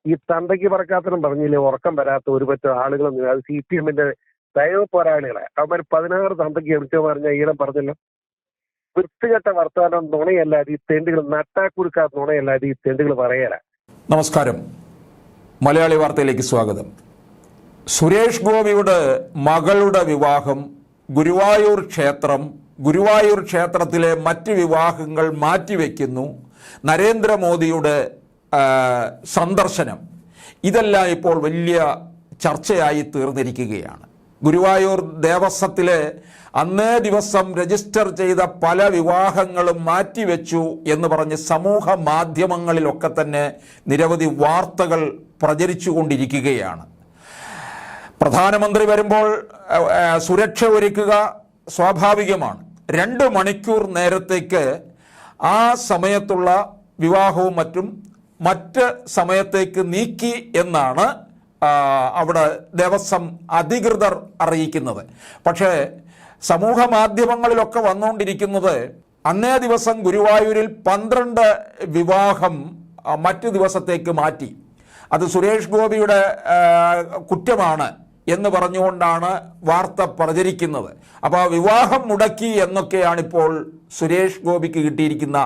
ഈ തന്തയ്ക്ക് പറക്കാത്തനും പറഞ്ഞില്ലേ ഉറക്കം വരാത്ത ഒരു പറ്റം ആളുകൾ, അത് CPM-ന്റെ ദൈവ പോരാളികളെ. അവന്മാർ 16 തന്തയ്ക്ക് എറിച്ചോ പറഞ്ഞ ഈടം പറഞ്ഞല്ലോ. വൃത്തികെട്ട വർത്തമാനം നുണയല്ലാതെ ഈ തെണ്ടുകൾ, നട്ടാക്കുരുക്കാത്ത നുണയല്ലാതെ ഈ തെണ്ടുകൾ പറയല. നമസ്കാരം, മലയാളി വാർത്തയിലേക്ക് സ്വാഗതം. സുരേഷ് ഗോപിയുടെ മകളുടെ വിവാഹം, ഗുരുവായൂർ ക്ഷേത്രത്തിലെ മറ്റ് വിവാഹങ്ങൾ മാറ്റിവെക്കുന്നു, നരേന്ദ്രമോദിയുടെ സന്ദർശനം, ഇതെല്ലാം ഇപ്പോൾ വലിയ ചർച്ചയായി തീർന്നിരിക്കുകയാണ്. ഗുരുവായൂർ ദേവസ്വത്തിലെ അന്നേ ദിവസം രജിസ്റ്റർ ചെയ്ത പല വിവാഹങ്ങളും മാറ്റിവെച്ചു എന്ന് പറഞ്ഞ് സമൂഹ മാധ്യമങ്ങളിലൊക്കെ തന്നെ നിരവധി വാർത്തകൾ പ്രചരിച്ചുകൊണ്ടിരിക്കുകയാണ്. പ്രധാനമന്ത്രി വരുമ്പോൾ സുരക്ഷ ഒരുക്കുക സ്വാഭാവികമാണ്. 2 മണിക്കൂർ നേരത്തേക്ക് ആ സമയത്തുള്ള വിവാഹവും മറ്റ് സമയത്തേക്ക് നീക്കി എന്നാണ് അവിടെ ദേവസ്വം അധികൃതർ അറിയിക്കുന്നത്. പക്ഷേ സമൂഹ മാധ്യമങ്ങളിലൊക്കെ വന്നുകൊണ്ടിരിക്കുന്നത് അന്നേ ദിവസം ഗുരുവായൂരിൽ 12 വിവാഹം മറ്റു ദിവസത്തേക്ക് മാറ്റി, അത് സുരേഷ് ഗോപിയുടെ കുറ്റമാണ് എന്ന് പറഞ്ഞുകൊണ്ടാണ് വാർത്ത പ്രചരിക്കുന്നത്. അപ്പോൾ വിവാഹം മുടക്കി എന്നൊക്കെയാണിപ്പോൾ സുരേഷ് ഗോപിക്ക് കിട്ടിയിരിക്കുന്ന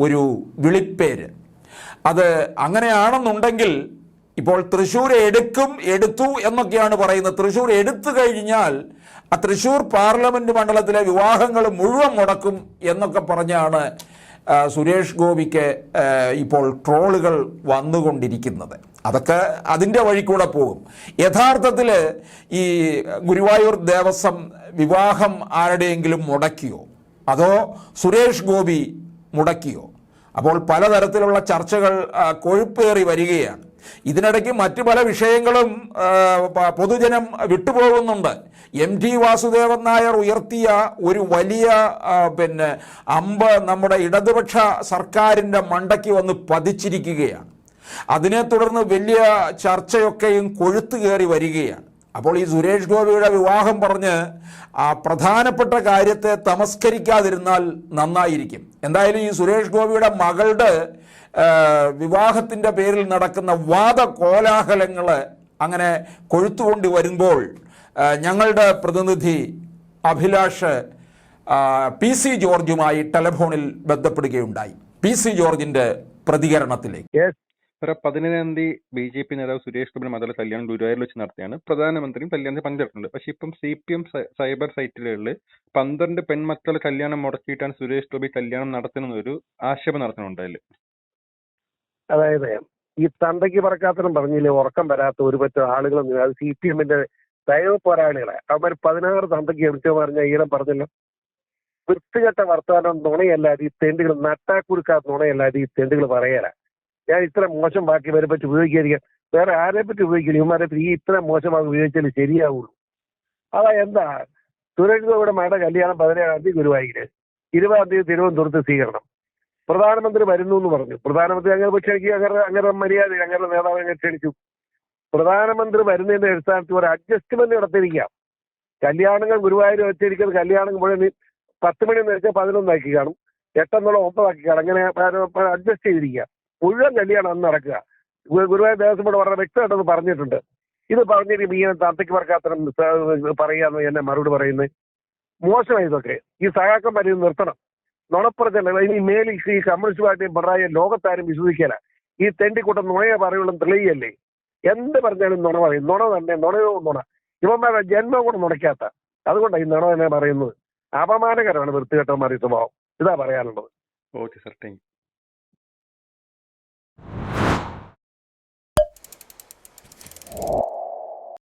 ഒരു വിളിപ്പേര്. അത് അങ്ങനെയാണെന്നുണ്ടെങ്കിൽ ഇപ്പോൾ തൃശ്ശൂർ എടുത്തു എന്നൊക്കെയാണ് പറയുന്നത്. തൃശ്ശൂർ എടുത്തു കഴിഞ്ഞാൽ ആ തൃശ്ശൂർ പാർലമെന്റ് മണ്ഡലത്തിലെ വിവാഹങ്ങൾ മുഴുവൻ മുടക്കും എന്നൊക്കെ പറഞ്ഞാണ് സുരേഷ് ഗോപിക്ക് ഇപ്പോൾ ട്രോളുകൾ വന്നുകൊണ്ടിരിക്കുന്നത്. അതൊക്കെ അതിൻ്റെ വഴി കൂടെ പോകും. യഥാർത്ഥത്തിൽ ഈ ഗുരുവായൂർ ദേവസ്വം വിവാഹം ആരുടെയെങ്കിലും മുടക്കിയോ, അതോ സുരേഷ് ഗോപി മുടക്കിയോ? അപ്പോൾ പലതരത്തിലുള്ള ചർച്ചകൾ കൊഴുപ്പേറി വരികയാണ്. ഇതിനിടയ്ക്ക് മറ്റു പല വിഷയങ്ങളും പൊതുജനം വിട്ടുപോകുന്നുണ്ട്. MT വാസുദേവൻ നായർ ഉയർത്തിയ ഒരു വലിയ അമ്പ് നമ്മുടെ ഇടതുപക്ഷ സർക്കാരിൻ്റെ മണ്ടയ്ക്ക് വന്ന് പതിച്ചിരിക്കുകയാണ്. അതിനെ തുടർന്ന് വലിയ ചർച്ചയൊക്കെയും കൊഴുത്തു കയറി വരികയാണ്. അപ്പോൾ ഈ സുരേഷ് ഗോപിയുടെ വിവാഹം പറഞ്ഞ് ആ പ്രധാനപ്പെട്ട കാര്യത്തെ തമസ്കരിക്കാതിരുന്നാൽ നന്നായിരിക്കും. എന്തായാലും ഈ സുരേഷ് ഗോപിയുടെ മകളുടെ വിവാഹത്തിൻ്റെ പേരിൽ നടക്കുന്ന വാദകോലാഹലങ്ങൾ അങ്ങനെ കൊഴുത്തുകൊണ്ട് വരുമ്പോൾ ഞങ്ങളുടെ പ്രതിനിധി അഭിലാഷ് PC ജോർജുമായി ടെലിഫോണിൽ ബന്ധപ്പെടുകയുണ്ടായി. PC ജോർജിന്റെ പ്രതികരണത്തിലേക്ക്. 15-ാം തീയതി BJP നേതാവ് സുരേഷ് ഗോപിയുടെ മകളുടെ കല്യാണം ഗുരുവായൂരിൽ വെച്ച് നടത്തിയാണ്. പ്രധാനമന്ത്രിയും കല്യാണത്തിൽ പങ്കെടുത്തിട്ടുണ്ട്. പക്ഷെ ഇപ്പം CPM സൈബർ സൈറ്റുകളിൽ 12 പെൺമക്കളുടെ കല്യാണം മുടക്കിയിട്ടാണ് സുരേഷ് ഗോപി കല്യാണം നടത്തുന്നൊരു ആക്ഷേപം നടത്തുന്നുണ്ടല്ലേ? അതായത് ഈ തന്തയ്ക്ക് പറക്കാത്തനും പറഞ്ഞില്ലേ ഉറക്കം വരാത്ത ഒരു പറ്റം ആളുകൾ, അത് CPM-ന്റെ ദൈവ പോരാളികളെ. അവന്മാർ 16 തന്തയ്ക്ക് എറിച്ചോ പറഞ്ഞ ഈടം പറഞ്ഞല്ലോ. വൃത്തികെട്ട വർത്തമാനം നുണയല്ലാതെ ഈ തെണ്ടുകൾ, നട്ടാക്കുരുക്കാത്ത നുണയല്ലാതെ ഈ തെണ്ടുകൾ പറയല. ഞാൻ ഇത്ര മോശം വാക്കി ഇവരെ പറ്റി ഉപയോഗിക്കാതിരിക്കാൻ വേറെ ആരെ പറ്റി ഉപയോഗിക്കില്ല. ഇവന്മാരെ ഈ ഇത്ര മോശം വാക്ക് ഉപയോഗിച്ചാൽ ശരിയാവുള്ളൂ. അതാ എന്താ സുരേഷ് ഗോപിയുടെ മകളുടെ കല്യാണം 17-ാം തീയതി ഗുരുവായൂര്, 20-ാം തീയതി തിരുവനന്തപുരത്ത് സ്വീകരണം. പ്രധാനമന്ത്രി വരുന്നു എന്ന് പറഞ്ഞു. പ്രധാനമന്ത്രി അങ്ങനെ ക്ഷണിക്കുക, അങ്ങനെ മര്യാദ, അങ്ങനെ നേതാവ് അങ്ങനെ ക്ഷണിച്ചു. പ്രധാനമന്ത്രി വരുന്നതിന്റെ അടിസ്ഥാനത്തിൽ ഒരു അഡ്ജസ്റ്റ്മെന്റ് നടത്തിയിരിക്കാം. കല്യാണങ്ങൾ ഗുരുവായൂർ വെച്ചിരിക്കുന്നത് കല്യാണം മുഴുവൻ 10 മണി എന്ന് വെച്ചാൽ 11 ആക്കി കാണും, 8 എന്നുള്ള 9 ആക്കി കാണും. അങ്ങനെ അഡ്ജസ്റ്റ് ചെയ്തിരിക്കുക. മുഴുവൻ കല്യാണം അന്ന് നടക്കുക. ഗുരുവായൂർ ദേവസ്വം ബോർഡ് വളരെ വ്യക്തമായിട്ടൊന്ന് പറഞ്ഞിട്ടുണ്ട്. ഇത് പറഞ്ഞിട്ട് ഈ തന്തയ്ക്ക് പറക്കാത്തരം പറയാന്ന് എന്നെ മറുപടി പറയുന്നത് മോശമായി. ഇതൊക്കെ ഈ സഹാക്കന്മാർ ഇത് നിർത്തണം. നുണപ്പുറത്തല്ല. ഇനി മേലിൽ ഈ കമ്മ്യൂണിസ്റ്റ് പാർട്ടിയും പിണറായി ലോകത്താരും വിശ്വസിക്കല. ഈ തെണ്ടിക്കൂട്ടം നുണയെ പറയുള്ളൂ, തെളിയല്ലേ. എന്ത് പറഞ്ഞാലും നുണ പറയും. നുണ തന്നെ, നുണയോ നുണ. ഇവന്മാരുടെ ജന്മം കൂടെ നുണയ്ക്കാത്ത, അതുകൊണ്ടാണ് ഈ നുണ തന്നെ പറയുന്നത്. അപമാനകരമാണ് വൃത്തികെട്ടന്മാരുടെ സ്വഭാവം. ഇതാ പറയാനുള്ളത്. Okay sir, thank you.